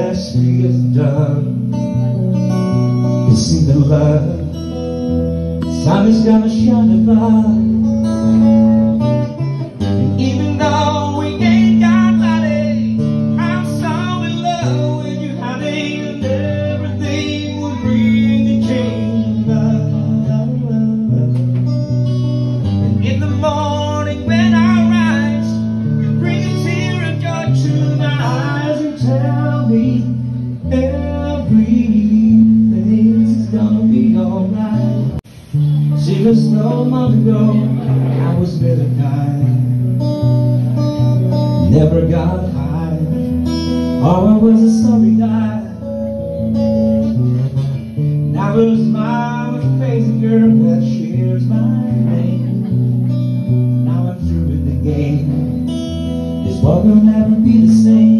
best he has done is see the love. Sun is gonna shine above. And even though we ain't got money, I'm so in love with you, honey, and everything will bring a change. And in the morning when I rise, you bring a tear of joy to my eyes and tell me everything's gonna be alright. See, the snow a month ago, I was bitter kind, never got high, or I was a sorry guy. Now there's my crazy girl that shares my name. Now I'm through with the game. This world will never be the same.